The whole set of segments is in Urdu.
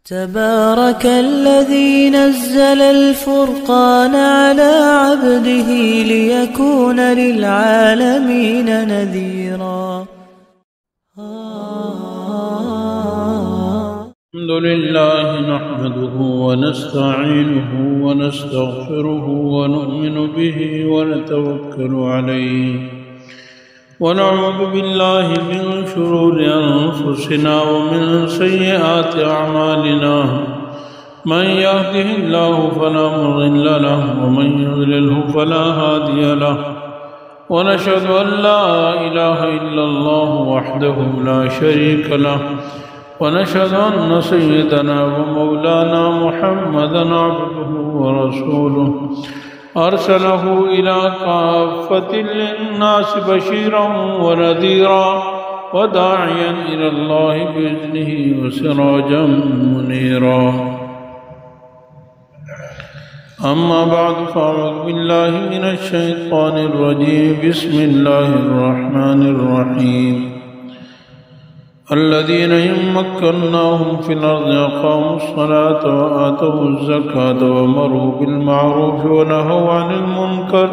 تبارك الذي نزل الفرقان على عبده ليكون للعالمين نذيرا. الحمد لله نحمده ونستعينه ونستغفره ونؤمن به ونتوكل عليه ونعوذ بالله من شرور أنفسنا ومن سيئات أعمالنا من يهده الله فلا مضل له ومن يضلله فلا هادي له ونشهد أن لا إله إلا الله وحده لا شريك له ونشهد أن سيدنا ومولانا محمدا عبده ورسوله أرسله إلى كافة للناس بشيرا ونذيرا وداعيا إلى الله بإذنه وسراجا منيرا. أما بعد فأعوذ بالله من الشيطان الرجيم. بسم الله الرحمن الرحيم. الذين إن مكناهم في الأرض أقاموا الصلاة وآتوا الزكاة وأمروا بالمعروف ونهوا عن المنكر.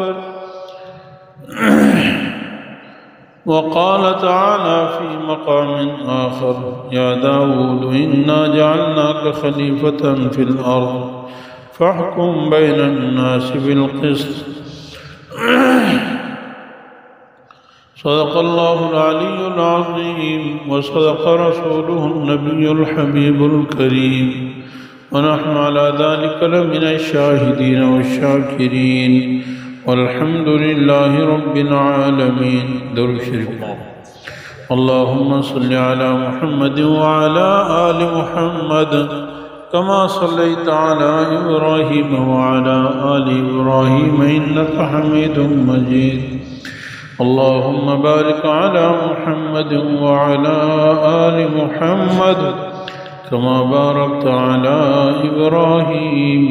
وقال تعالى في مقام آخر: يا داود إنا جعلناك خليفة في الأرض فاحكم بين الناس بالقسط. صدق الله العلي العظيم وصدق رسوله النبي الحبيب الكريم ونحن على ذلك لمن الشاهدين والشاكرين والحمد لله رب العالمين. درود شریف. اللهم صل على محمد وعلى آل محمد كما صليت على إبراهيم وعلى آل إبراهيم إنك حميد مجيد. اللهم بارك على محمد وعلى آل محمد كما باركت على إبراهيم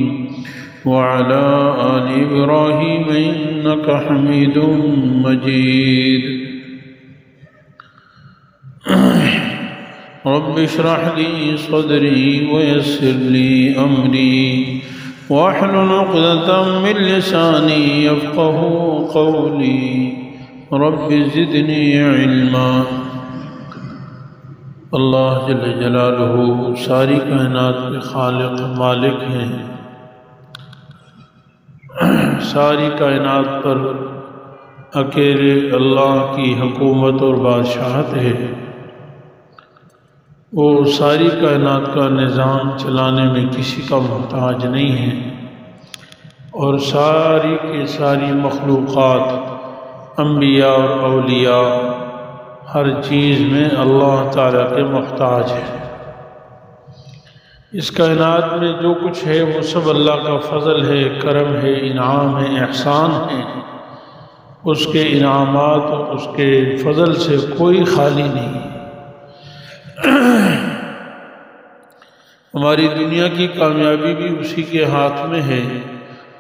وعلى آل إبراهيم إنك حميد مجيد. رب اشرح لي صدري ويسر لي أمري واحلل عقدة من لساني يفقه قولي. رب زدنی علما. اللہ جل جلالہ ساری کائنات کے خالق مالک ہیں. ساری کائنات پر اکیلے اللہ کی حکومت اور بادشاہت ہے. وہ ساری کائنات کا نظام چلانے میں کسی کا محتاج نہیں ہے اور ساری کی ساری مخلوقات انبیاء اور اولیاء ہر چیز میں اللہ تعالیٰ کے محتاج ہے. اس کائنات میں جو کچھ ہے وہ سب اللہ کا فضل ہے، کرم ہے، انعام ہے، احسان ہے. اس کے انعامات اور اس کے فضل سے کوئی خالی نہیں. ہماری دنیا کی کامیابی بھی اسی کے ہاتھ میں ہے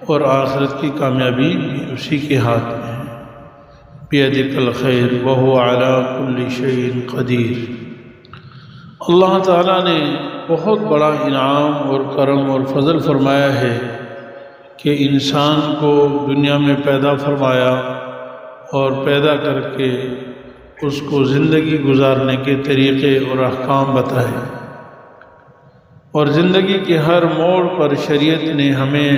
اور آخرت کی کامیابی بھی اسی کے ہاتھ میں ہے. بیدک الخیر وہو علی کل شیء قدیر. اللہ تعالیٰ نے بہت بڑا انعام اور کرم اور فضل فرمایا ہے کہ انسان کو دنیا میں پیدا فرمایا اور پیدا کر کے اس کو زندگی گزارنے کے طریقے اور احکام بتائے. اور زندگی کے ہر موڑ پر شریعت نے ہمیں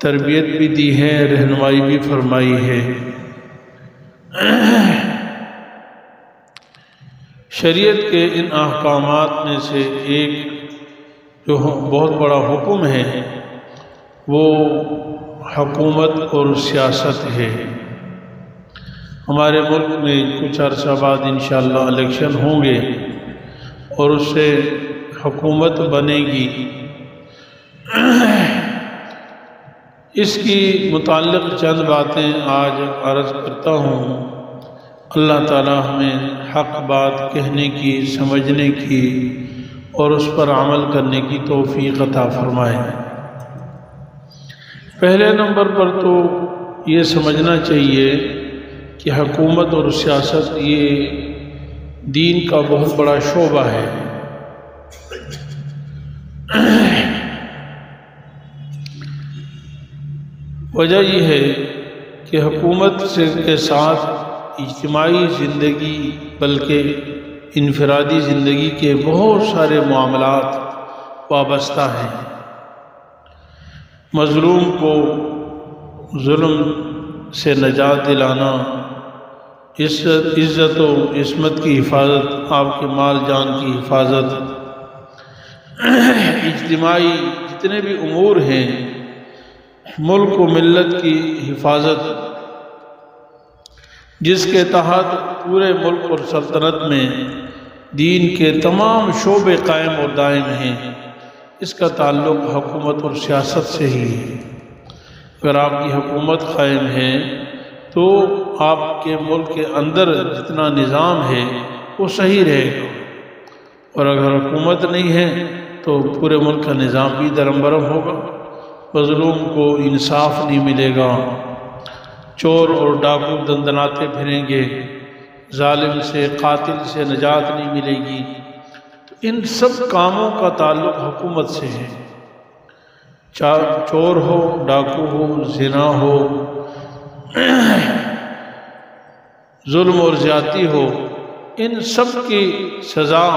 تربیت بھی دی ہے، رہنمائی بھی فرمائی ہے. شریعت کے ان احکامات میں سے ایک جو بہت بڑا حکم ہے وہ حکومت اور سیاست ہے. ہمارے ملک میں کچھ عرصہ بعد انشاءاللہ الیکشن ہوں گے اور اس سے حکومت بنے گی. اس کی متعلق چند باتیں آج عرض کرتا ہوں. اللہ تعالیٰ ہمیں حق بات کہنے کی، سمجھنے کی اور اس پر عمل کرنے کی توفیق عطا فرمائے. پہلے نمبر پر تو یہ سمجھنا چاہیے کہ حکومت اور سیاست یہ دین کا بہت بڑا شعبہ ہے. وجہ یہ ہے کہ حکومت کے ساتھ اجتماعی زندگی بلکہ انفرادی زندگی کے بہت سارے معاملات وابستہ ہیں۔ مظلوم کو ظلم سے نجات دلانا، عزت و عصمت کی حفاظت، آپ کے مال جان کی حفاظت، اجتماعی جتنے بھی امور ہیں، ملک و ملت کی حفاظت، جس کے تحت پورے ملک اور سلطنت میں دین کے تمام شعبے قائم اور دائم ہیں، اس کا تعلق حکومت اور سیاست سے ہی ہے۔ اگر آپ کی حکومت قائم ہے تو آپ کے ملک کے اندر جتنا نظام ہے وہ صحیح رہے گا، اور اگر حکومت نہیں ہے تو پورے ملک کا نظام بھی درم برم ہوگا، مظلوم کو انصاف نہیں ملے گا، چور اور ڈاکو دندناتے پھریں گے، ظالم سے قاتل سے نجات نہیں ملے گی۔ تو ان سب کاموں کا تعلق حکومت سے ہے، چور ہو، ڈاکو ہو، زنا ہو، ظلم اور زیادتی ہو، ان سب کی سزا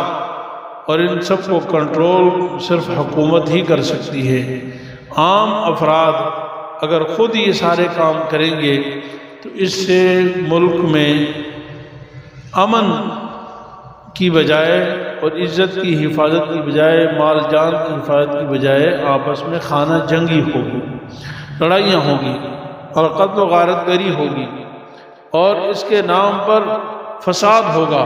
اور ان سب کو کنٹرول صرف حکومت ہی کر سکتی ہے۔ عام افراد اگر خود یہ سارے کام کریں گے تو اس سے ملک میں امن کی بجائے اور عزت کی حفاظت کی بجائے، مال جان کی حفاظت کی بجائے آپس میں خانہ جنگی ہوگی، لڑائیاں ہوگی اور قتل و غارت گری ہوگی، اور اس کے نام پر فساد ہوگا،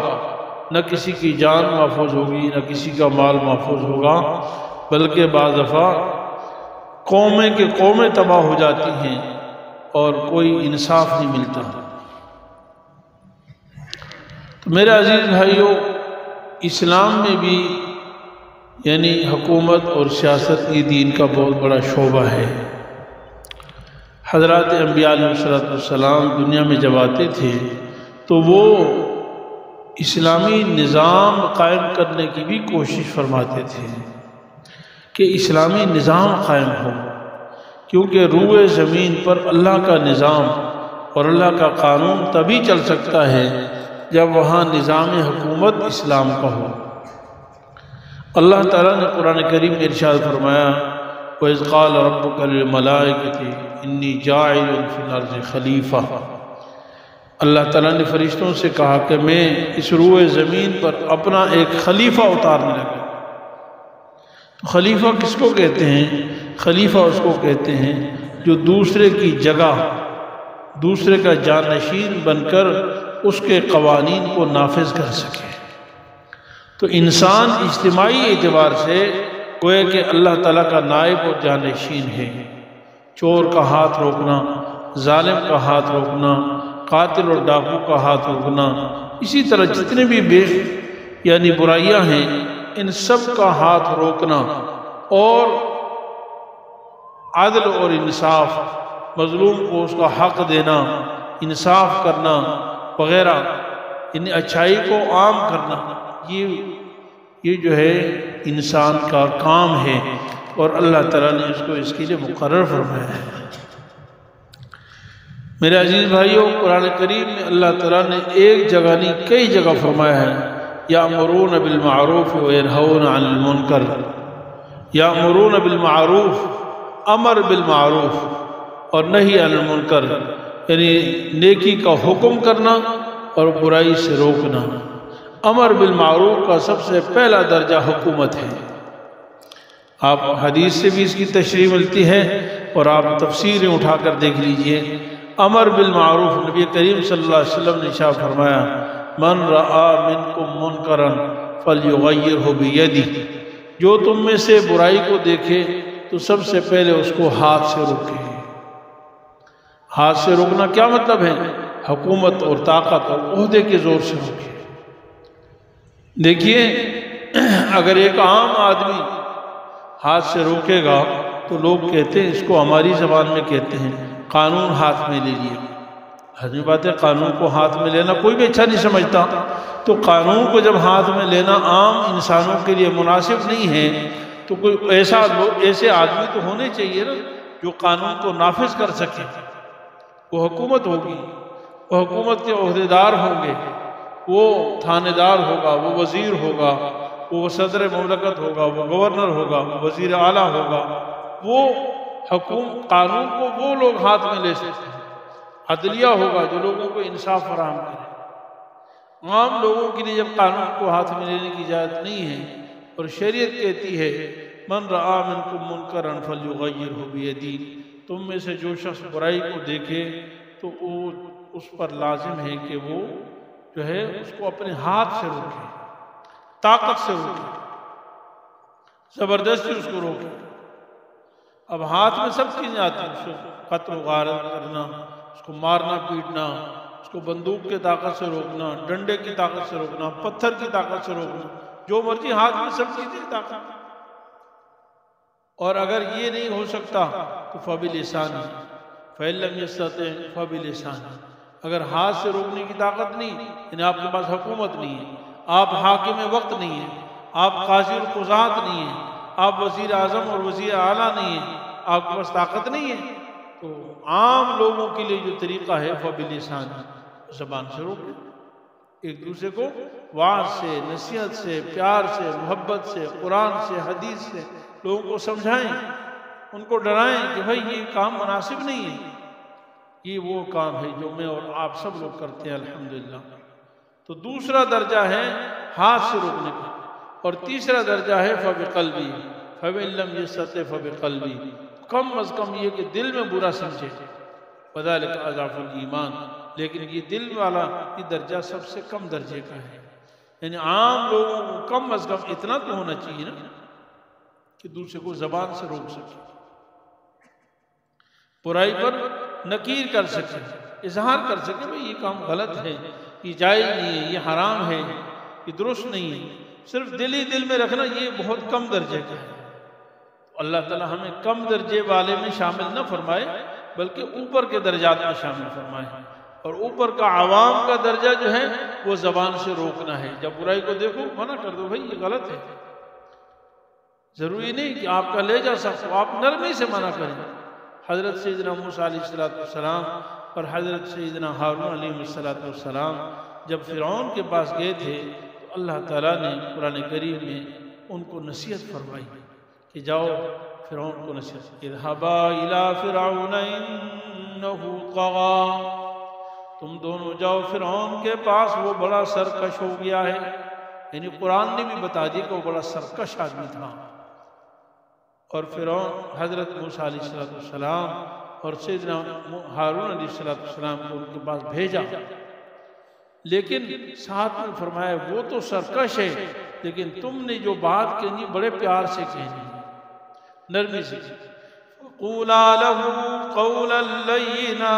نہ کسی کی جان محفوظ ہوگی نہ کسی کا مال محفوظ ہوگا، بلکہ بعض دفعہ قومیں کے قومیں تباہ ہو جاتی ہیں اور کوئی انصاف نہیں ملتا۔ تو میرے عزیز بھائیوں، اسلام میں بھی یعنی حکومت اور سیاست کی دین کا بہت بڑا شعبہ ہے۔ حضرات انبیاء علیہ السلام دنیا میں جب آتے تھے تو وہ اسلامی نظام قائم کرنے کی بھی کوشش فرماتے تھے کہ اسلامی نظام قائم ہو، کیونکہ روئے زمین پر اللہ کا نظام اور اللہ کا قانون تبھی چل سکتا ہے جب وہاں نظام حکومت اسلام کا ہو۔ اللہ تعالیٰ نے قرآن کریم میں ارشاد فرمایا، وَإِذْ قَالَ رَبُّكَ لِلْمَلَائِكَةِ إِنِّي جَاعِلٌ فِي الْأَرْضِ خلیفہ۔ اللہ تعالیٰ نے فرشتوں سے کہا کہ میں اس روئے زمین پر اپنا ایک خلیفہ اتارنے لگا۔ تو خلیفہ کس کو کہتے ہیں؟ خلیفہ اس کو کہتے ہیں جو دوسرے کی جگہ، دوسرے کا جانشین بن کر اس کے قوانین کو نافذ کر سکے۔ تو انسان اجتماعی اعتبار سے گویا کہ اللہ تعالیٰ کا نائب اور جانشین ہے۔ چور کا ہاتھ روکنا، ظالم کا ہاتھ روکنا، قاتل اور ڈاکو کا ہاتھ روکنا، اسی طرح جتنے بھی یعنی برائیاں ہیں، ان سب کا ہاتھ روکنا، اور عدل اور انصاف، مظلوم کو اس کا حق دینا، انصاف کرنا وغیرہ، یعنی اچھائی کو عام کرنا، یہ جو ہے انسان کا کام ہے، اور اللہ تعالیٰ نے اس کو اس کے لیے مقرر فرمایا ہے۔ میرے عزیز بھائیوں، قرآن کریم میں اللہ تعالیٰ نے ایک جگہ نہیں کئی جگہ فرمایا ہے، یأمرون بالمعروف وینہون عن المنکر۔ یأمرون بالمعروف، امر بالمعروف اور نہی عن المنکر، یعنی نیکی کا حکم کرنا اور برائی سے روکنا۔ امر بالمعروف کا سب سے پہلا درجہ حکومت ہے۔ آپ حدیث سے بھی اس کی تشریح ملتی ہے، اور آپ تفسیریں اٹھا کر دیکھ لیجئے۔ امر بالمعروف، نبی کریم صلی اللہ علیہ وسلم نے ارشاد فرمایا، من رآ منکم منکرا فلیغیرہ بیدہ، جو تم میں سے برائی کو دیکھے تو سب سے پہلے اس کو ہاتھ سے روکے۔ ہاتھ سے روکنا کیا مطلب ہے؟ حکومت اور طاقت اور عہدے کے زور سے روکے۔ دیکھیے، اگر ایک عام آدمی ہاتھ سے روکے گا تو لوگ کہتے ہیں، اس کو ہماری زبان میں کہتے ہیں قانون ہاتھ میں لے لیے۔ حضرت بات ہے، قانون کو ہاتھ میں لینا کوئی بھی اچھا نہیں سمجھتا، تو قانون کو جب ہاتھ میں لینا عام انسانوں کے لیے مناسب نہیں ہے، تو کوئی ایسے آدمی تو ہونے چاہیے نا جو قانون کو نافذ کر سکے. وہ حکومت ہوگی، وہ حکومت کے عہدیدار ہوں گے، وہ تھانے دار ہوگا، وہ وزیر ہوگا، وہ صدر مملکت ہوگا، وہ گورنر ہوگا، وہ وزیر اعلیٰ ہوگا. وہ قانون کو وہ لوگ ہاتھ میں لے سکتے ہیں. عدلیہ ہوگا جو لوگوں کو انصاف فراہم کرے. عام لوگوں کے لیے جب قانون کو ہاتھ میں لینے کی اجازت نہیں ہے، اور شریعت کہتی ہے من رآ منکم منکرا فلیغیرہ بیدہ، تم میں سے جو شخص برائی کو دیکھے تو اس پر لازم ہے کہ وہ جو ہے اس کو اپنے ہاتھ سے روکے، طاقت سے روکے، زبردستی اس کو روکے. اب ہاتھ میں سب چیزیں آتی ہیں، اس کو قتل و غارت کرنا، اس کو مارنا پیٹنا، اس کو بندوق کی طاقت سے روکنا، ڈنڈے کی طاقت سے روکنا، پتھر کی طاقت سے روکنا، جو مرضی ہاتھ میں سب چیزیں طاقت. اور اگر یہ نہیں ہو سکتا تو فبلسانہ، فإن لم يستطع فبلسانہ. اگر ہاتھ سے روکنے کی طاقت نہیں، یعنی آپ کے پاس حکومت نہیں ہے، آپ حاکم وقت نہیں ہیں، آپ قاضی القضات نہیں ہیں، آپ وزیر اعظم اور وزیر اعلیٰ نہیں ہیں، آپ کے پاس طاقت نہیں ہے، تو عام لوگوں کے لیے جو طریقہ ہے فبلسانہ، زبان سے روکیں. ایک دوسرے کو وعظ سے، نصیحت سے، پیار سے، محبت سے، قرآن سے، حدیث سے لوگوں کو سمجھائیں، ان کو ڈرائیں کہ بھائی یہ کام مناسب نہیں ہے، یہ وہ کام ہے جو میں اور آپ سب لوگ کرتے ہیں الحمدللہ. تو دوسرا درجہ ہے ہاتھ سے روکنے کا، اور تیسرا درجہ ہے فبقلبی، فإن لم يستطع فبقلبی. کم از کم یہ کہ دل میں برا سمجھے، وذلک اضعف الایمان. لیکن یہ دل والا یہ درجہ سب سے کم درجے کا ہے. یعنی عام لوگوں کو کم از کم اتنا تو ہونا چاہیے نا کہ دوسرے کو زبان سے روک سکے، برائی پر نکیر کر سکے، اظہار کر سکے بھئی یہ کام غلط ہے، یہ جائز نہیں ہے، یہ حرام ہے، یہ درست نہیں ہے. صرف دل ہی دل میں رکھنا یہ بہت کم درجے کا ہے. اللہ تعالی ہمیں کم درجے والے میں شامل نہ فرمائے بلکہ اوپر کے درجات میں شامل فرمائے. اور اوپر کا عوام کا درجہ جو ہے وہ زبان سے روکنا ہے. جب برائی کو دیکھو منع کر دو بھائی یہ غلط ہے. ضروری نہیں کہ آپ کا لہجہ سخت ہو، آپ نرمی سے منع کریں. حضرت سیدنا موسیٰ علیہ السلام اور حضرت سیدنا ہارون علیہ السلام جب فرعون کے پاس گئے تھے تو اللہ تعالیٰ نے قرآن کریم میں ان کو نصیحت فرمائی کہ جاؤ فرعون کو نصیحت، اذهبا الى فرعون انه طغى، تم دونوں جاؤ فرعون کے پاس، وہ بڑا سرکش ہو گیا ہے. یعنی قرآن نے بھی بتا دیا کہ وہ بڑا سرکش آدمی تھا. اور فرعون حضرت موسیٰ علیہ السلام اور سیدنا ہارون علیہ السلام کو ان کے پاس بھیجا، لیکن ساتھ میں فرمایا وہ تو سرکش ہے لیکن تم نے جو بات کہنی بڑے پیار سے کہنی، نرمی سے. قولا له قولا لینا،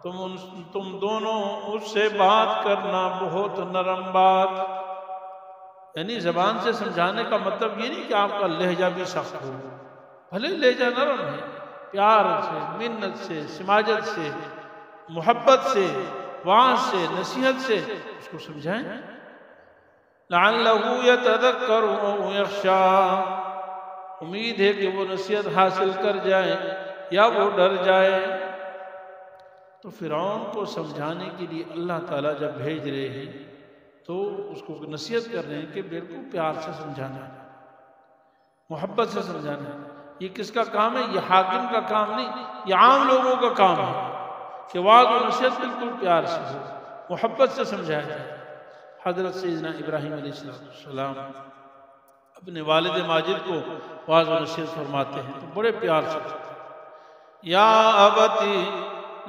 تم دونوں اس سے بات کرنا بہت نرم بات. یعنی زبان سے سمجھانے کا مطلب یہ نہیں کہ آپ کا لہجہ بھی سخت ہو، بھلے لہجہ نرم ہے، پیار سے، منت سے، سماجت سے، محبت سے، وعظ سے، نصیحت سے اس کو سمجھائیں. لعلہ یتذکر او یخشی، امید ہے کہ وہ نصیحت حاصل کر جائے یا وہ ڈر جائے. تو فرعون کو سمجھانے کے لیے اللہ تعالیٰ جب بھیج رہے ہیں تو اس کو نصیحت کر رہے ہیں کہ بالکل پیار سے سمجھانا ہے، محبت سے سمجھانا ہے. یہ کس کا کام ہے؟ یہ حاکم کا کام نہیں، یہ عام لوگوں کا کام ہے کہ وعظ و نصیحت بالکل پیار سے ہو، محبت سے سمجھایا جائے. حضرت سیدنا ابراہیم علیہ السلام اپنے والد ماجد کو وعظ و نصیحت فرماتے ہیں تو بڑے پیار سے، یا ابتی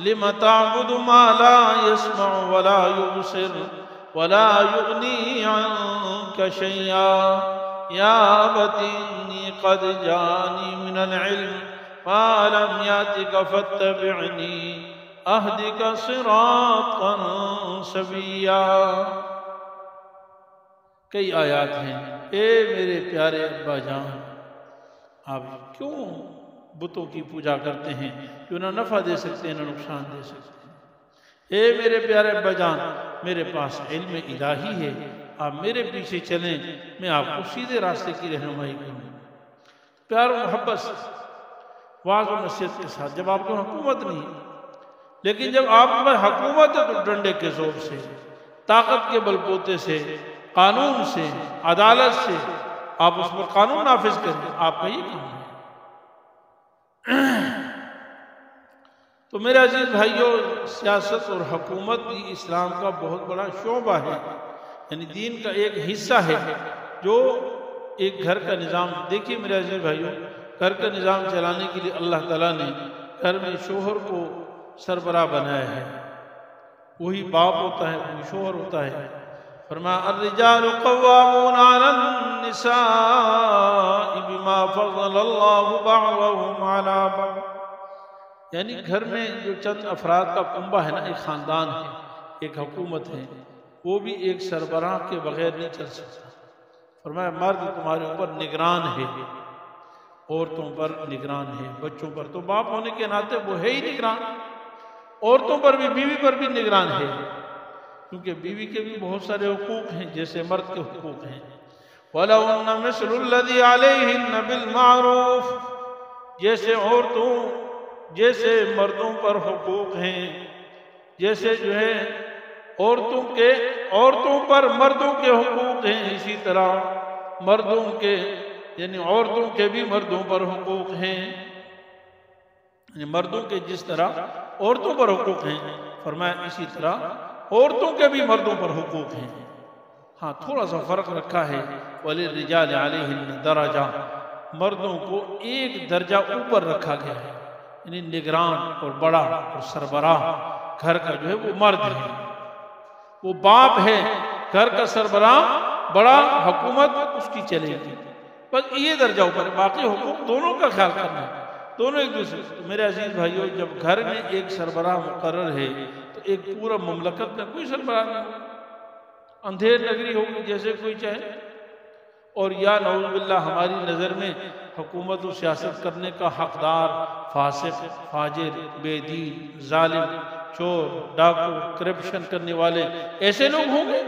لم تعبد ما لا يسمع ولا يبصر ولا يغني عنك شيئا یا ابتی انی قد جانی من العلم ما لم یاتک فاتبعنی اہدک صراطا سویا. کئی آیات ہیں. اے میرے پیارے ابا جان، آپ کیوں بتوں کی پوجا کرتے ہیں جو نہ نفع دے سکتے ہیں نہ نقصان دے سکتے ہیں؟ اے میرے پیارے ابا جان، میرے پاس علم الہی ہے، آپ میرے پیچھے چلیں، میں آپ کو سیدھے راستے کی رہنمائی کروں۔ پیار و محبت سے، واعظ و نصیحت کے ساتھ۔ جب آپ کو حکومت نہیں، لیکن جب آپ کے پاس حکومت ہے تو ڈنڈے کے زور سے، طاقت کے بل بوتے سے، قانون سے، عدالت سے آپ اس پر قانون نافذ کریں، آپ کا یہ کام ہے۔ تو میرے عزیز بھائیوں، سیاست اور حکومت بھی اسلام کا بہت بڑا شعبہ ہے، یعنی دین کا ایک حصہ ہے۔ جو ایک گھر کا نظام، دیکھیے میرے عزیز بھائیوں، گھر کا نظام چلانے کے لیے اللہ تعالیٰ نے گھر میں شوہر کو سربراہ بنایا ہے، وہی باپ ہوتا ہے، وہی شوہر ہوتا ہے۔ فرمایا الرجال قوامون علی النساء بما فضل اللہ بعضهم علی بعض، یعنی گھر میں جو چند افراد کا کنبہ ہے نا، ایک خاندان ہے، ایک حکومت ہے، وہ بھی ایک سربراہ کے بغیر نہیں چل سکتا۔ فرمایا مرد تمہارے اوپر نگران ہے، عورتوں پر نگران ہے، بچوں پر تو باپ ہونے کے ناطے وہ ہے ہی نگران، عورتوں پر بھی، بیوی پر بھی نگران ہے، کیونکہ بیوی کے بھی بہت سارے حقوق ہیں جیسے مرد کے حقوق ہیں۔ وَلَهُنَّ مِثْلُ الَّذِي عَلَيْهِنَّ بِالْمَعْرُوفِ، جیسے مردوں پر حقوق ہیں، جیسے جو ہے عورتوں پر مردوں کے حقوق ہیں، اسی طرح مردوں کے یعنی عورتوں کے بھی مردوں پر حقوق ہیں، یعنی مردوں کے جس طرح عورتوں پر حقوق ہیں، فرمایا اسی طرح عورتوں کے بھی مردوں پر حقوق ہیں۔ ہاں تھوڑا سا فرق رکھا ہے، وَلِلرِّجَالِ عَلَيْهِنَّ دَرَجَةٌ، مردوں کو ایک درجہ اوپر رکھا گیا ہے، یعنی نگران اور بڑا اور سربراہ گھر کا جو ہے وہ مرد ہے، وہ باپ ہے، گھر کا سربراہ بڑا، حکومت اس کی چلے گی، بس یہ درجہ اوپر ہے، باقی حقوق دونوں کا خیال کرنا ہے، دونوں ایک دوسرے سے۔ میرے عزیز بھائیوں، جب گھر میں ایک سربراہ مقرر ہے تو ایک پورا مملکت میں کوئی سربراہ نہیں ہوگا، اندھیر نگری ہوگی جیسے کوئی چاہے۔ اور یا نعوذ باللہ ہماری نظر میں حکومت و سیاست کرنے کا حقدار فاسق، فاجر، بے دین، ظالم، چور، ڈاکو، کرپشن کرنے والے ایسے لوگ ہوں گے؟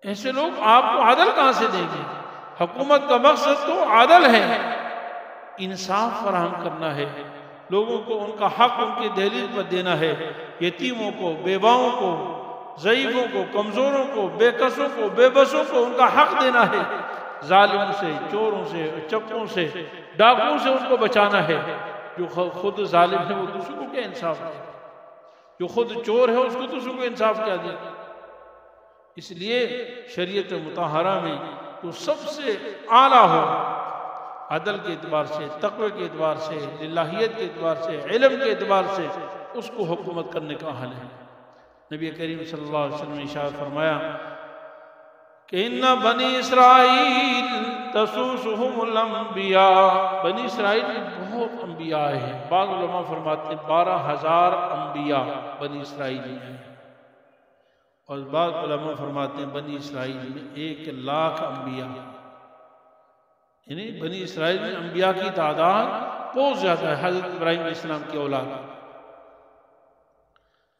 ایسے لوگ آپ کو عدل کہاں سے دیں گے؟ حکومت کا مقصد تو عدل ہے، انصاف فراہم کرنا ہے، لوگوں کو ان کا حق ان کی دہلیز پر دینا ہے، یتیموں کو، بیواؤں کو، ضعیفوں کو، کمزوروں کو، بے کسوں کو، بے بسوں کو ان کا حق دینا ہے، ظالموں سے، چوروں سے، چکوں سے، ڈاکوں سے ان کو بچانا ہے۔ جو خود ظالم ہے وہ دوسروں کو کیا انصاف دے گا؟ جو خود چور ہے اس کو دوسروں کو انصاف کیا دے گا؟ اس لیے شریعت مطہرہ میں تو سب سے اعلیٰ ہو، عدل کے اعتبار سے، تقوی کے اعتبار سے، للہیت کے اعتبار سے، علم کے اعتبار سے اس کو حکومت کرنے کا حل ہے۔ نبی کریم صلی اللہ علیہ وسلم نے ارشاد فرمایا کہ ان بنی اسرائیل تسوسهم الانبیاء، بنی اسرائیل میں بہت انبیاء ہیں، بعض علماء فرماتے ہیں 12,000 انبیاء بنی اسرائیل میں ہیں، اور بعض علماء فرماتے ہیں بنی اسرائیل میں 1,00,000 انبیاء، یعنی بنی اسرائیل میں انبیاء کی تعداد بہت زیادہ ہے۔ حضرت ابراہیم علیہ السلام کی اولاد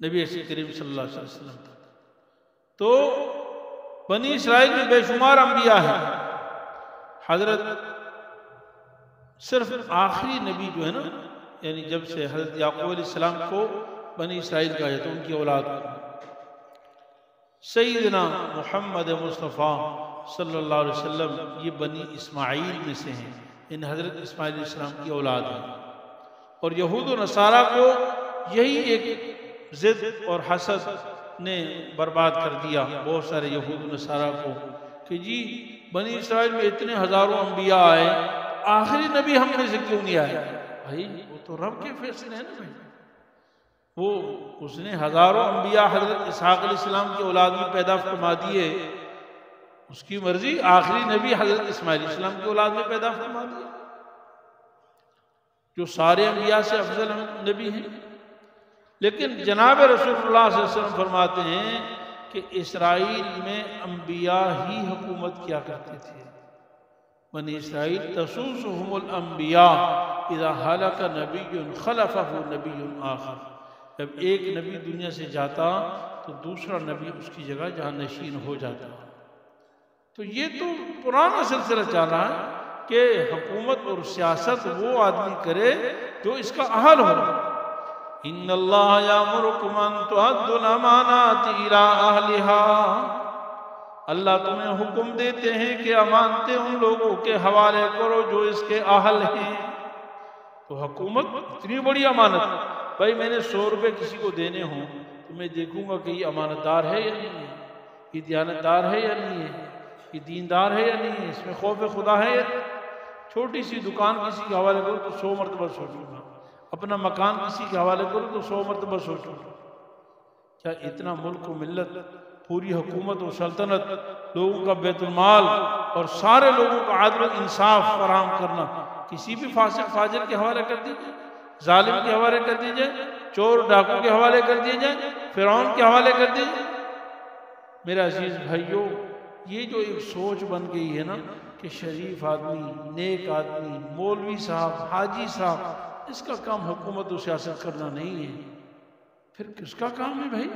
نبی کریم صلی اللہ علیہ وسلم، تو بنی اسرائیل میں بے شمار انبیاء ہیں۔ حضرت صرف آخری نبی جو ہے نا، یعنی جب سے حضرت یعقوب علیہ السلام کو بنی اسرائیل کہا جاتا ہے، ان کی اولاد کو سیدنا محمد مصطفیٰ صلی اللہ علیہ وسلم یہ بنی اسماعیل میں سے ہیں، ان حضرت اسماعیل علیہ السلام کی اولاد ہیں۔ اور یہود و نصارہ کو یہی ایک ضد اور حسد نے برباد کر دیا، بہت سارے یہود و نصارہ کو، کہ جی بنی اسرائیل میں اتنے ہزاروں انبیاء آئے، آخری نبی ہم میں سے کیوں نہیں آئے؟ بھائی وہ تو رب کے فیصلے ہیں نا بھائی، وہ اس نے ہزاروں انبیاء حضرت اسحاق علیہ السلام کی اولاد میں پیدا فرما دیے، اس کی مرضی، آخری نبی حضرت اسماعیل علیہ السلام کی اولاد میں پیدا فرما دیے، جو سارے انبیاء سے افضل نبی ہیں۔ لیکن جناب رسول اللہ صلی اللہ علیہ وسلم فرماتے ہیں کہ اسرائیل میں انبیاء ہی حکومت کیا کرتے تھے۔ بنی اسرائیل تسوسهم الانبیاء اذا ہلک نبی خلفہ نبی آخر، جب ایک نبی دنیا سے جاتا تو دوسرا نبی اس کی جگہ جہاں نشین ہو جاتا. تو یہ تو پرانا سلسلہ چل رہا ہے کہ حکومت اور سیاست وہ آدمی کرے جو اس کا اہل ہو. ان اللہ یامرکم ان تؤدوا الامانات الی اہلھا، اللہ تمہیں حکم دیتے ہیں کہ امانتیں ان لوگوں کے حوالے کرو جو اس کے اہل ہیں. تو حکومت اتنی بڑی امانت، بھائی میں نے 100 روپے کسی کو دینے ہوں تو میں دیکھوں گا کہ یہ امانت دار ہے یا نہیں ہے، یہ دیانت دار ہے یا نہیں ہے، یہ دیندار ہے یا نہیں ہے، اس میں خوف خدا ہے یا نہیں. چھوٹی سی دکان کسی کے حوالے کرو تو 100 مرتبہ سوچوں گا، اپنا مکان کسی کے حوالے کرو تو 100 مرتبہ سوچوں گا. کیا اتنا ملک و ملت، پوری حکومت و سلطنت، لوگوں کا بیت المال اور سارے لوگوں کا عدل و انصاف فراہم کرنا کسی بھی فاسق فاجر کے حوالے کر دیجئے، ظالم کے حوالے کر دیجئے، چور ڈاکو کے حوالے کر دیجئے، فرعون کے حوالے کر دیجئے؟ میرا عزیز بھائیو، یہ جو ایک سوچ بن گئی ہے نا کہ شریف آدمی، نیک آدمی، مولوی صاحب، حاجی صاحب، اس کا کام حکومت و سیاست کرنا نہیں ہے، پھر کس کا کام ہے بھائی؟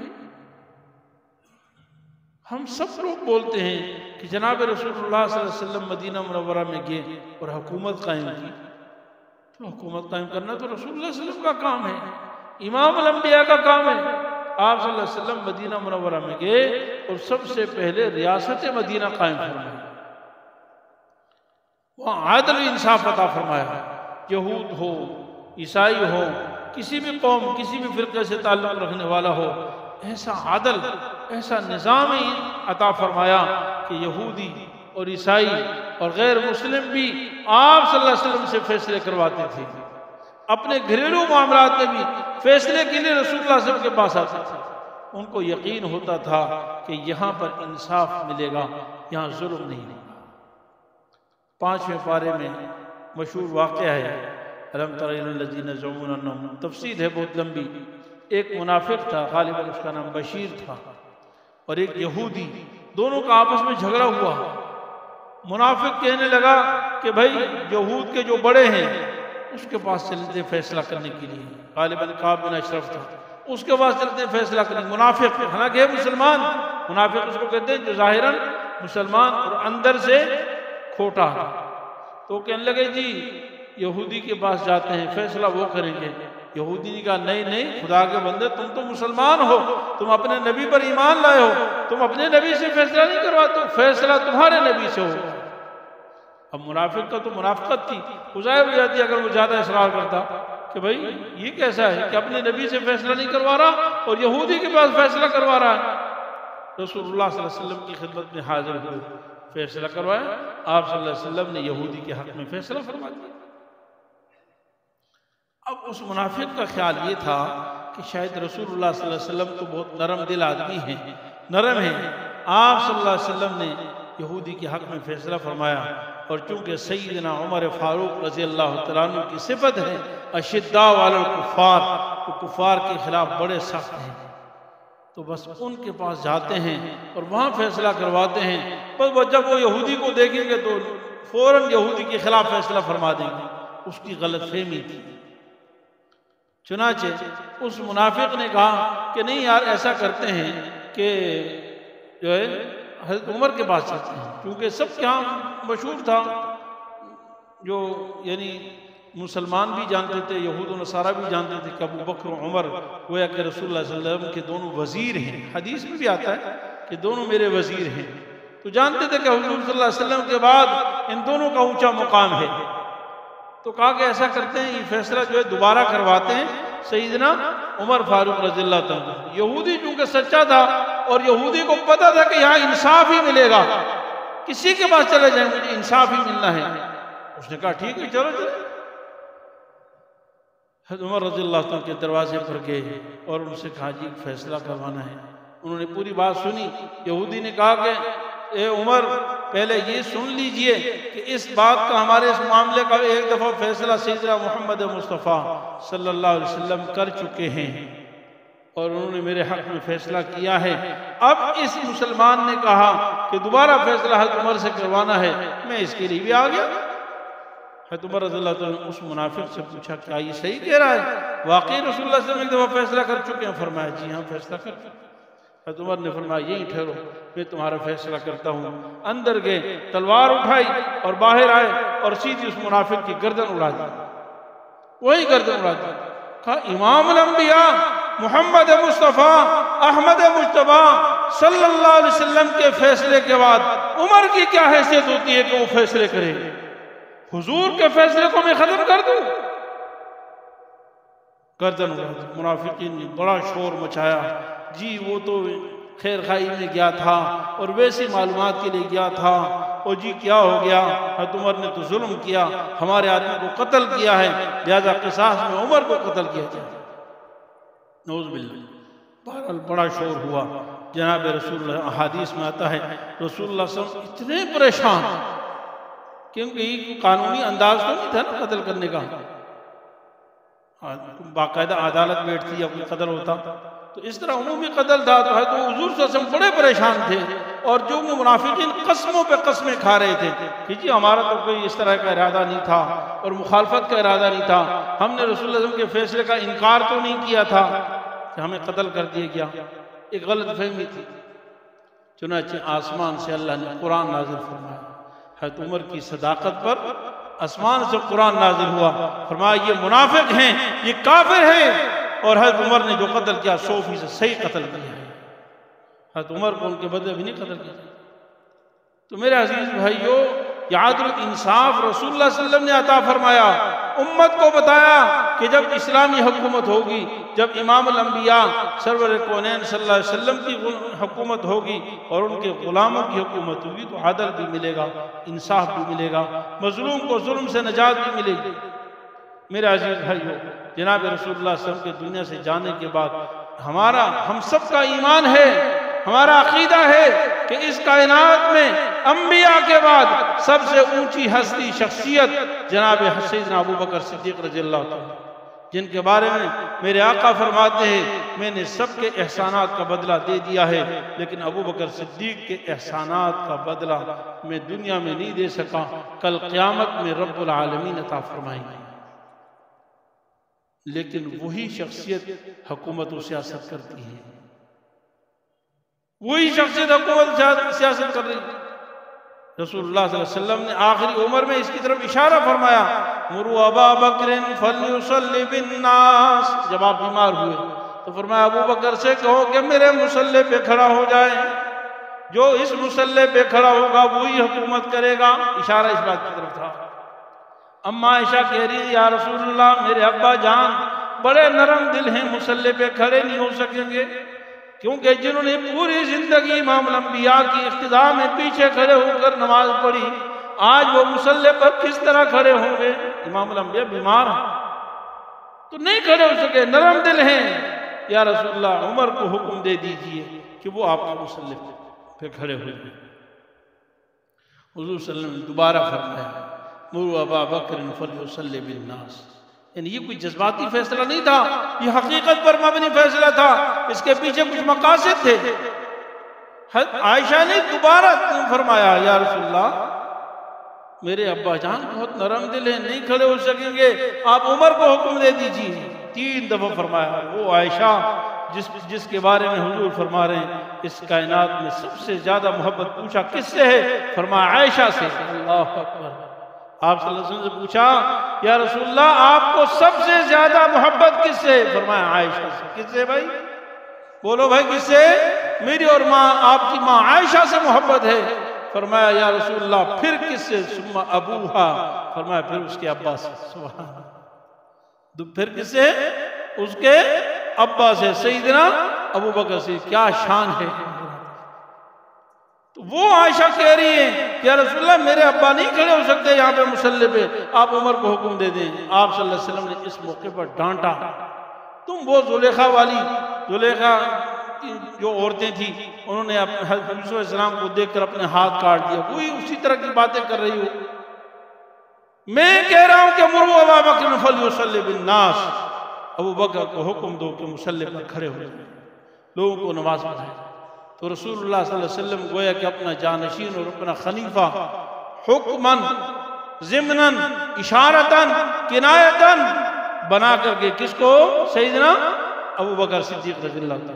ہم سب لوگ بولتے ہیں کہ جناب رسول اللہ صلی اللہ علیہ وسلم مدینہ منورہ میں گئے اور حکومت قائم کی. تو حکومت قائم کرنا تو رسول اللہ صلی اللہ علیہ وسلم کا کام ہے، امام الانبیاء کا کام ہے. آپ صلی اللہ علیہ وسلم مدینہ منورہ میں گئے اور سب سے پہلے ریاست مدینہ قائم فرمائی، وہاں عدل و انصاف عطا فرمایا. یہود ہو، عیسائی ہو، کسی بھی قوم، کسی بھی فرقے سے تعلق رکھنے والا ہو، ایسا عدل، ایسا نظام ہی عطا فرمایا کہ یہودی اور عیسائی اور غیر مسلم بھی آپ صلی اللہ علیہ وسلم سے فیصلے کرواتے تھے. اپنے گھریلو معاملات میں بھی فیصلے کے لیے رسول اللہ صلی اللہ علیہ وسلم کے پاس آتے تھے. ان کو یقین ہوتا تھا کہ یہاں پر انصاف ملے گا، یہاں ظلم نہیں ہوگا. 5ویں پارے میں مشہور واقعہ ہے، الم تر الی الذین یزعمون انہم، تفسیر ہے بہت لمبی. ایک منافق تھا، غالباً اس کا نام بشیر تھا، اور ایک یہودی، دونوں کا آپس میں جھگڑا ہوا. منافق کہنے لگا کہ بھائی یہود کے جو بڑے ہیں اس کے پاس چلتے فیصلہ کرنے کے لیے، غالباً کعب بن اشرف تھا، اس کے پاس چلتے فیصلہ کرنے. منافق حالانکہ مسلمان، منافق اس کو کہتے ہیں جو ظاہراً مسلمان اور اندر سے کھوٹا. تو کہنے لگے جی یہودی کے پاس جاتے ہیں، فیصلہ وہ کریں گے. یہودی نے کہا نہیں نہیں، خدا کے بندے تم تو مسلمان ہو، تم اپنے نبی پر ایمان لائے ہو، تم اپنے نبی سے فیصلہ نہیں کرواتے، فیصلہ تمہارے نبی سے ہو. اب منافق کا تو منافقت تھی، ظاہر ہو جاتی اگر وہ زیادہ اصرار کرتا کہ بھائی یہ کیسا ہے کہ اپنے نبی سے فیصلہ نہیں کروا رہا اور یہودی کے پاس فیصلہ کروا رہا ہے. رسول اللہ صلی اللہ علیہ وسلم کی خدمت میں حاضر ہوئے، فیصلہ کروایا. آپ صلی اللہ علیہ وسلم نے یہودی کے حق میں فیصلہ فرما دیا. اب اس منافق کا خیال یہ تھا کہ شاید رسول اللہ صلی اللہ علیہ وسلم تو بہت نرم دل آدمی ہیں، نرم ہیں. آپ صلی اللہ علیہ وسلم نے یہودی کے حق میں فیصلہ فرمایا، اور چونکہ سیدنا عمر فاروق رضی اللہ تعالیٰ عنہ کی صفت ہے اشداء علی الکفار، وہ کفار کے خلاف بڑے سخت ہیں، تو بس ان کے پاس جاتے ہیں اور وہاں فیصلہ کرواتے ہیں. بس جب وہ یہودی کو دیکھیں گے تو فوراً یہودی کے خلاف فیصلہ فرما دیں گے. اس کی غلط فہمی تھی. چنانچہ اس منافق نے کہا کہ نہیں یار ایسا کرتے ہیں کہ جو ہے حضرت عمر کے پاس چلتے ہیں، کیونکہ سب کے ہاں مشہور تھا، جو یعنی مسلمان بھی جانتے تھے، یہود و نصارہ بھی جانتے تھے کہ ابو بکر و عمر گویا کہ رسول اللہ صلی اللہ علیہ وسلم کے دونوں وزیر ہیں. حدیث میں بھی آتا ہے کہ دونوں میرے وزیر ہیں. تو جانتے تھے کہ حضور صلی اللہ علیہ وسلم کے بعد ان دونوں کا اونچا مقام ہے. تو کہا کہ ایسا کرتے ہیں، یہ فیصلہ جو ہے دوبارہ کرواتے ہیں سیدنا عمر فاروق رضی اللہ تعالیٰ. یہودی چونکہ سچا تھا اور یہودی کو پتا تھا کہ یہاں انصاف ہی ملے گا، کسی کے پاس چلے جائیں مجھے انصاف ہی ملنا ہے. اس نے کہا ٹھیک ہے چلو چلو. حضرت عمر رضی اللہ عنہ کے دروازے پر گئے اور ان سے کہا جی فیصلہ کروانا ہے. انہوں نے پوری بات سنی. یہودی نے کہا کہ اے عمر پہلے یہ سن لیجئے کہ اس بات کا، ہمارے اس معاملے کا ایک دفعہ فیصلہ سیدنا محمد مصطفیٰ صلی اللہ علیہ وسلم کر چکے ہیں اور انہوں نے میرے حق میں فیصلہ کیا ہے. اب اس مسلمان نے کہا کہ دوبارہ فیصلہ حضرت عمر سے کروانا ہے، میں اس کے لیے بھی آ گیا. حضرت عمر رضی اللہ عنہ اس منافق سے پوچھا کیا یہ صحیح کہہ رہا ہے؟ واقعی رسول اللہ صلی اللہ علیہ وسلم ایک دفعہ فیصلہ کر چکے ہیں؟ فرمایا جی ہاں فیصلہ کر چکے. حضرت عمر نے فرمایا یہیں ٹھہرو، میں تمہارا فیصلہ کرتا ہوں۔ اندر گئے، تلوار اٹھائی اور باہر آئے اور سیدھی اس منافق کی گردن اڑا دی، وہی گردن اڑا دی۔ کہا امام الانبیاء محمد مصطفیٰ احمد مجتبیٰ صلی اللہ علیہ وسلم کے فیصلے کے بعد عمر کی کیا حیثیت ہوتی ہے کہ وہ فیصلے کرے؟ حضور کے فیصلے کو میں ختم کر دوں؟ گردن اڑا دی۔ منافقین نے بڑا شور مچایا، جی وہ تو خیر خائی میں گیا تھا اور ویسی معلومات کے لیے گیا تھا، اور جی کیا ہو گیا، حضرت عمر نے تو ظلم کیا، ہمارے آدمی کو قتل کیا ہے، لہذا قصاص میں عمر کو قتل کیا جائے۔ نعوذ باللہ۔ بہرحال بڑا شور ہوا۔ جناب رسول اللہ، احادیث میں آتا ہے رسول اللہ صلی اللہ علیہ وسلم اتنے پریشان، کیونکہ یہ قانونی انداز تو نہیں تھا نا قتل کرنے کا، باقاعدہ عدالت بیٹھتی یا کوئی قتل ہوتا، تو اس طرح عمومی قتل تھا۔ تو حضور صلی اللہ علیہ وسلم بڑے پریشان تھے، اور جو منافقین قسموں پہ قسمیں کھا رہے تھے کہ جی ہمارا تو کوئی اس طرح کا ارادہ نہیں تھا اور مخالفت کا ارادہ نہیں تھا، ہم نے رسول اللہ علیہ وسلم کے فیصلے کا انکار تو نہیں کیا تھا کہ ہمیں قتل کر دیا گیا، ایک غلط فہمی تھی۔ چنانچہ آسمان سے اللہ نے قرآن نازل فرمایا، حضرت عمر کی صداقت پر آسمان سے قرآن نازل ہوا، فرمایا یہ منافق ہیں، یہ کافر ہیں، اور حضرت عمر نے جو قتل کیا 100% صحیح قتل کیا ہے۔ حضرت عمر کو ان کے بدلے بھی نہیں قتل کیا۔ تو میرے عزیز بھائیو، یہ عدل انصاف رسول اللہ صلی اللہ علیہ وسلم نے عطا فرمایا، امت کو بتایا کہ جب اسلامی حکومت ہوگی، جب امام الانبیاء سرور کونین صلی اللہ علیہ وسلم کی حکومت ہوگی اور ان کے غلاموں کی حکومت ہوگی، تو عدل بھی ملے گا، انصاف بھی ملے گا، مظلوم کو ظلم سے نجات بھی ملے گی۔ میرے عزیز بھائیو، جناب رسول اللہ صلی اللہ علیہ وسلم کے دنیا سے جانے کے بعد ہم سب کا ایمان ہے، ہمارا عقیدہ ہے کہ اس کائنات میں انبیاء کے بعد سب سے اونچی ہستی شخصیت جناب سیدنا ابو بکر صدیق رضی اللہ عنہ، جن کے بارے میں میرے آقا فرماتے ہیں میں نے سب کے احسانات کا بدلہ دے دیا ہے، لیکن ابو بکر صدیق کے احسانات کا بدلہ میں دنیا میں نہیں دے سکا، کل قیامت میں رب العالمین عطا فرمائیں گے۔ لیکن وہی شخصیت حکومت و سیاست کرتی ہے، وہی شخصیت حکومت سیاست کر رہی ہے۔ رسول اللہ صلی اللہ علیہ وسلم نے آخری عمر میں اس کی طرف اشارہ فرمایا، مروا ابا بکر فلیصلی بالناس، جب آپ بیمار ہوئے تو فرمایا ابو بکر سے کہو کہ میرے مصلی پہ کھڑا ہو جائے، جو اس مصلی پہ کھڑا ہوگا وہی حکومت کرے گا، اشارہ اس بات کی طرف تھا۔ اما عائشہ کہہ رہی ہے یا رسول اللہ میرے ابا جان بڑے نرم دل ہیں، مصلی پہ کھڑے نہیں ہو سکیں گے، کیونکہ جنہوں نے پوری زندگی امام الانبیاء کی اقتداء میں پیچھے کھڑے ہو کر نماز پڑھی، آج وہ مصلی پر کس طرح کھڑے ہوں گے؟ امام الانبیاء بیمار ہیں تو نہیں کھڑے ہو سکے، نرم دل ہیں۔ یا رسول اللہ عمر کو حکم دے دیجئے کہ وہ آپ کے مصلی پہ کھڑے ہوئے۔ حضور صلی اللہ علیہ وسلم نے دوبارہ فرمایا مروا ابا بکر فلیصلی بالناس، یعنی یہ کوئی جذباتی فیصلہ نہیں تھا، یہ حقیقت پر مبنی فیصلہ تھا، اس کے پیچھے کچھ مقاصد تھے۔ عائشہ نے دوبارہ فرمایا یا رسول اللہ میرے ابا جان بہت نرم دل ہیں، نہیں کھڑے ہو سکیں گے، آپ عمر کو حکم دے دیجیے۔ 3 دفعہ فرمایا۔ وہ عائشہ جس کے بارے میں حضور فرما رہے ہیں اس کائنات میں سب سے زیادہ محبت پوچھا کس سے ہے؟ فرمایا عائشہ سے۔ اللہ اکبر۔ آپ صلی اللہ علیہ وسلم سے پوچھا یا رسول اللہ آپ کو سب سے زیادہ محبت کس سے؟ فرمایا عائشہ سے۔ کس سے بھائی؟ بولو بھائی کس سے؟ میری اور ماں آپ کی ماں عائشہ سے محبت ہے۔ فرمایا یا رسول اللہ پھر کس سے؟ ثم ابوہا، فرمایا پھر اس کے ابا سے۔ سبحان اللہ۔ پھر کس سے؟ اس کے ابا سے، سیدنا ابو بکر سے۔ کیا شان ہے! تو وہ عائشہ کہہ رہی ہیں کہ یا رسول اللہ میرے ابا نہیں کھڑے ہو سکتے یہاں پہ مصلی پہ، آپ عمر کو حکم دے دیں۔ آپ صلی اللہ علیہ وسلم نے اس موقع پر ڈانٹا، تم وہ زلیخا والی، زلیخا جو عورتیں تھیں انہوں نے حضرت یوسف علیہ السلام کو دیکھ کر اپنے ہاتھ کاٹ دیا، وہی اسی طرح کی باتیں کر رہی ہو۔ میں کہہ رہا ہوں کہ مروا ابا بکر فلیصلی بالناس، ابو بکر کو حکم دو کہ مصلی پر کھڑے ہو جائیں، لوگوں کو نماز پڑھائیں۔ تو رسول اللہ صلی اللہ علیہ وسلم گویا کہ اپنا جانشین اور اپنا خلیفہ حکماً ضمناً اشارتاً کنایتاً بنا کر کے کس کو؟ سیدنا ابو بکر صدیق رضی اللہ عنہ۔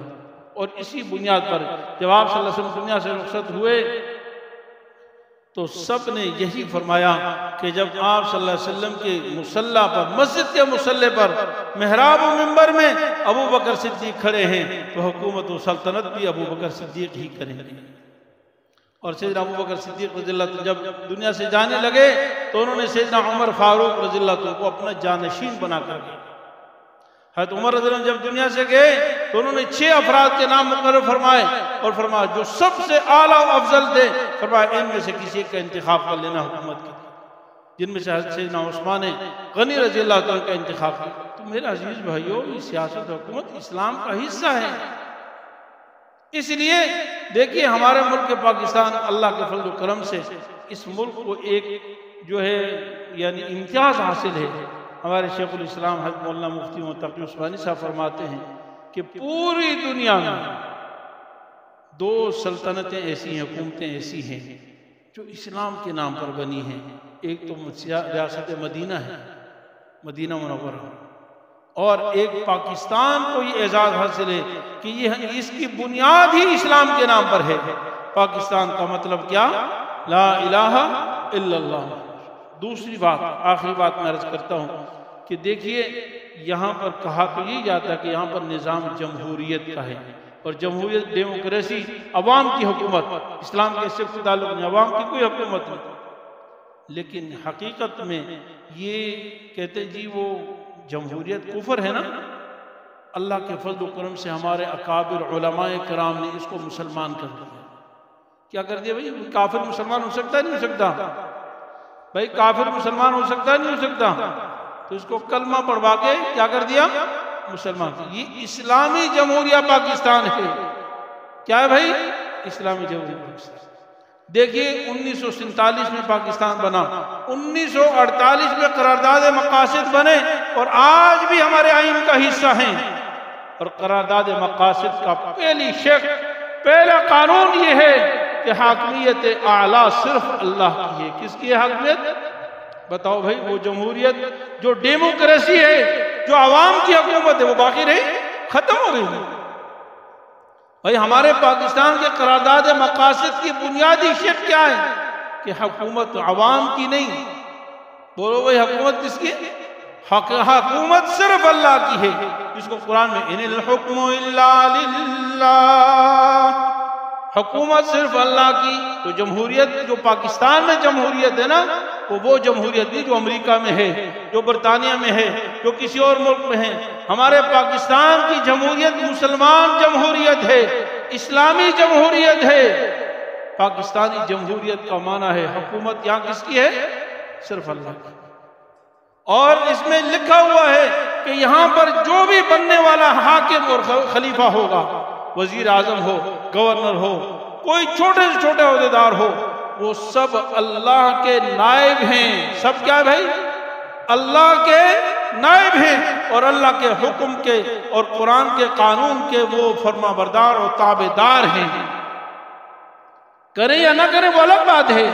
اور اسی بنیاد پر جب آپ صلی اللہ علیہ وسلم دنیا سے رخصت ہوئے تو سب نے یہی فرمایا کہ جب آپ صلی اللہ علیہ وسلم کے مصلی پر، مسجد کے مصلی پر، محراب و منبر میں ابو بکر صدیق کھڑے ہیں تو حکومت و سلطنت بھی ابو بکر صدیق ہی کریں گے۔ اور سیدنا ابو بکر صدیق رضی اللہ عنہ جب دنیا سے جانے لگے تو انہوں نے سیدنا عمر فاروق رضی اللہ عنہ کو اپنا جانشین بنا کر دیا۔ حضرت عمر رضی اللہ عنہ جب دنیا سے گئے تو انہوں نے 6 افراد کے نام مقرر فرمائے اور فرمایا جو سب سے اعلیٰ و افضل تھے، فرمایا ان میں سے کسی ایک کا انتخاب کر لینا حکومت کے، جن میں سے حضرت سیدنا عثمان غنی رضی اللہ عنہ کا انتخاب کیا۔ تو میرے عزیز بھائیو، یہ سیاست حکومت اسلام کا حصہ ہے۔ اس لیے دیکھیے ہمارے ملک پاکستان اللہ کے فضل و کرم سے اس ملک کو ایک جو ہے یعنی امتیاز حاصل ہے۔ ہمارے شیخ الاسلام حضرت مولانا مفتی تقی عثمانی صاحب فرماتے ہیں کہ پوری دنیا میں 2 سلطنتیں ایسی ہیں، حکومتیں ایسی ہیں جو اسلام کے نام پر بنی ہیں۔ ایک تو ریاست مدینہ ہے، مدینہ منورہ، اور ایک پاکستان کو یہ اعزاز حاصل ہے کہ یہ اس کی بنیاد ہی اسلام کے نام پر ہے۔ پاکستان کا مطلب کیا؟ لا الہ الا اللہ۔ دوسری بات، آخری بات میں عرض کرتا ہوں کہ دیکھیے یہاں پر کہا تو یہ جاتا ہے کہ یہاں پر نظام جمہوریت کا ہے، اور جمہوریت ڈیموکریسی عوام کی حکومت، اسلام کے صرف تعلق نہیں، عوام کی کوئی حکومت نہیں۔ لیکن حقیقت میں یہ کہتے جی وہ جمہوریت کفر ہے نا۔ اللہ کے فضل و کرم سے ہمارے اکابر علماء کرام نے اس کو مسلمان کر دیا۔ کیا کر دیا بھائی؟ کافر مسلمان ہو سکتا ہے نہیں ہو سکتا؟ بھائی کافر مسلمان ہو سکتا ہے نہیں ہو سکتا؟ تو اس کو کلمہ پڑھوا کے کیا کر دیا؟ مسلمان۔ یہ اسلامی جمہوریہ پاکستان ہے۔ کیا ہے بھائی؟ اسلامی جمہوریہ پاکستان۔ دیکھیے 1947 میں پاکستان بنا، 1948 میں قرارداد مقاصد بنے اور آج بھی ہمارے آئین کا حصہ ہیں۔ اور قرارداد مقاصد کا پہلا قانون یہ ہے کہ حاکمیت اعلیٰ صرف اللہ کی ہے۔ کس کی ہے حاکمیت؟ بتاؤ بھائی، وہ جمہوریت جو ڈیموکریسی ہے، جو عوام کی حکومت ہے، وہ باقی رہی؟ ختم ہو گئی۔ بھائی ہمارے پاکستان کے قرارداد مقاصد کی بنیادی شرط کیا ہے؟ کہ حکومت عوام کی نہیں۔ بولو بھائی حکومت کس کی؟ حکومت صرف اللہ کی ہے، جس کو قرآن میں ان الحکم الا للہ، حکومت صرف اللہ کی۔ تو جمہوریت جو پاکستان میں جمہوریت ہے نا، وہ جمہوریت نہیں جو امریکہ میں ہے، جو برطانیہ میں ہے، جو کسی اور ملک میں ہے۔ ہمارے پاکستان کی جمہوریت مسلمان جمہوریت ہے، اسلامی جمہوریت ہے۔ پاکستانی جمہوریت کا معنی ہے حکومت یہاں کس کی ہے؟ صرف اللہ کی۔ اور اس میں لکھا ہوا ہے کہ یہاں پر جو بھی بننے والا حاکم اور خلیفہ ہوگا، وزیر اعظم ہو، گورنر ہو، کوئی چھوٹے سے چھوٹے عہدیدار ہو، وہ سب اللہ کے نائب ہیں۔ سب کیا ہے بھائی؟ اللہ کے نائب ہیں، اور اللہ کے حکم کے اور قرآن کے قانون کے وہ فرما بردار اور تابع دار ہیں۔ کریں یا نہ کریں وہ الگ بات ہے،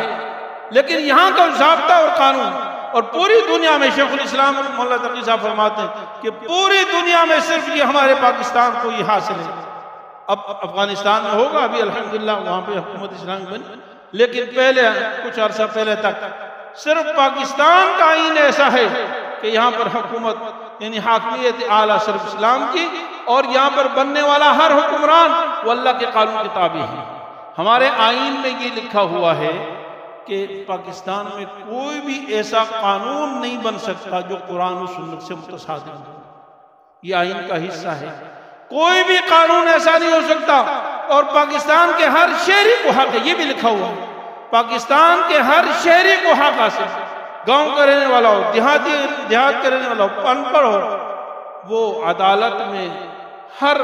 لیکن یہاں کا ضابطہ اور قانون، اور پوری دنیا میں شیخ الاسلام مولانا تقی صاحب فرماتے ہیں کہ پوری دنیا میں صرف یہ ہمارے پاکستان کو یہ حاصل ہے۔ اب افغانستان میں ہوگا ابھی الحمدللہ وہاں پہ حکومت اسلامی بنی، لیکن پہلے کچھ عرصہ پہلے تک صرف پاکستان کا آئین ایسا ہے کہ یہاں پر حکومت یعنی حاکمیت اعلیٰ صرف اسلام کی، اور یہاں پر بننے والا ہر حکمران وہ اللہ کے قانون کے تابع ہے۔ ہمارے آئین میں یہ لکھا ہوا ہے کہ پاکستان میں کوئی بھی ایسا قانون نہیں بن سکتا جو قرآن و سنت سے متصادم ہو۔ یہ آئین کا حصہ ہے، کوئی بھی قانون ایسا نہیں ہو سکتا۔ اور پاکستان کے ہر شہری کو حق ہے، یہ بھی لکھا ہوا ہے، پاکستان کے ہر شہری کو حق حاصل، گاؤں کا رہنے والا ہو، دیہات کا رہنے والا ہو، ان پڑھ ہو، وہ عدالت میں ہر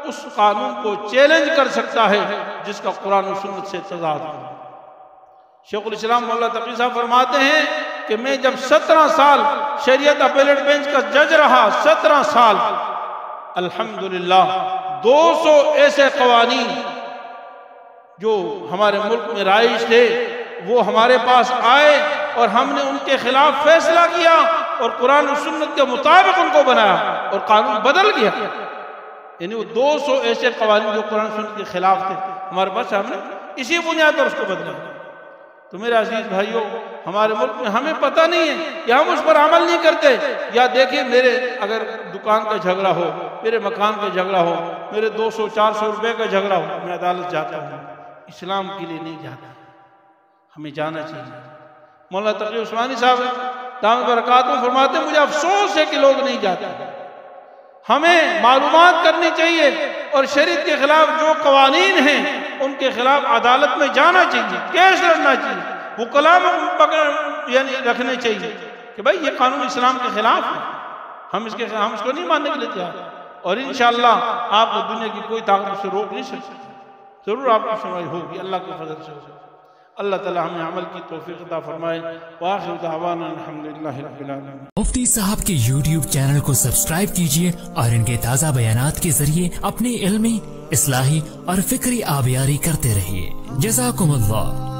اس قانون کو چیلنج کر سکتا ہے جس کا قرآن و سنت سے تضاد ہو۔ شیخ الاسلام مولانا تقی صاحب فرماتے ہیں کہ میں جب 17 سال شریعت اپیلیٹ بینچ کا جج رہا، 17 سال، الحمدللہ 200 ایسے قوانین جو ہمارے ملک میں رائج تھے وہ ہمارے پاس آئے، اور ہم نے ان کے خلاف فیصلہ کیا اور قرآن و سنت کے مطابق ان کو بنایا، اور قانون بدل گیا۔ یعنی وہ 200 ایسے قوانین جو قرآن سنت کے خلاف تھے ہمارے پاس، ہم نے اسی بنیاد پر اس کو بدلا۔ تو میرے عزیز بھائیوں، ہمارے ملک میں ہمیں پتہ نہیں ہے یا ہم اس پر عمل نہیں کرتے، یا دیکھیں میرے اگر دکان کا جھگڑا ہو، میرے مکان کا جھگڑا ہو، میرے 200-400 روپے کا جھگڑا ہو، میں عدالت جاتا ہوں، اسلام کے لیے نہیں جاتا، ہمیں جانا چاہیے۔ مولانا تقی عثمانی صاحب دامت برکاتہ فرماتے ہیں مجھے افسوس ہے کہ لوگ نہیں جاتے۔ ہمیں معلومات کرنی چاہیے اور شریعت کے خلاف جو قوانین ہیں ان کے خلاف عدالت میں جانا چاہیے، کیس لڑنا چاہیے، وکلاء میں یعنی رکھنے چاہیے کہ بھائی یہ قانون اسلام کے خلاف ہے، ہم اس کو نہیں ماننے کے لیے تیار، اور انشاءاللہ آپ کو دنیا کی کوئی طاقت اسے روک نہیں سکتی، ضرور آپ کی سنوائی ہوگی اللہ کے فضل سے ہوگی۔ اللہ تعالی ہمیں عمل کی توفیق عطا فرمائے۔ وآخر دعوانا الحمدللہ رب العالمین۔ مفتی صاحب کے YouTube چینل کو سبسکرائب کیجئے اور ان کے تازہ بیانات کے ذریعے اپنی علمی، اصلاحی اور فکری آبیاری کرتے رہیے۔ جزاکم اللہ۔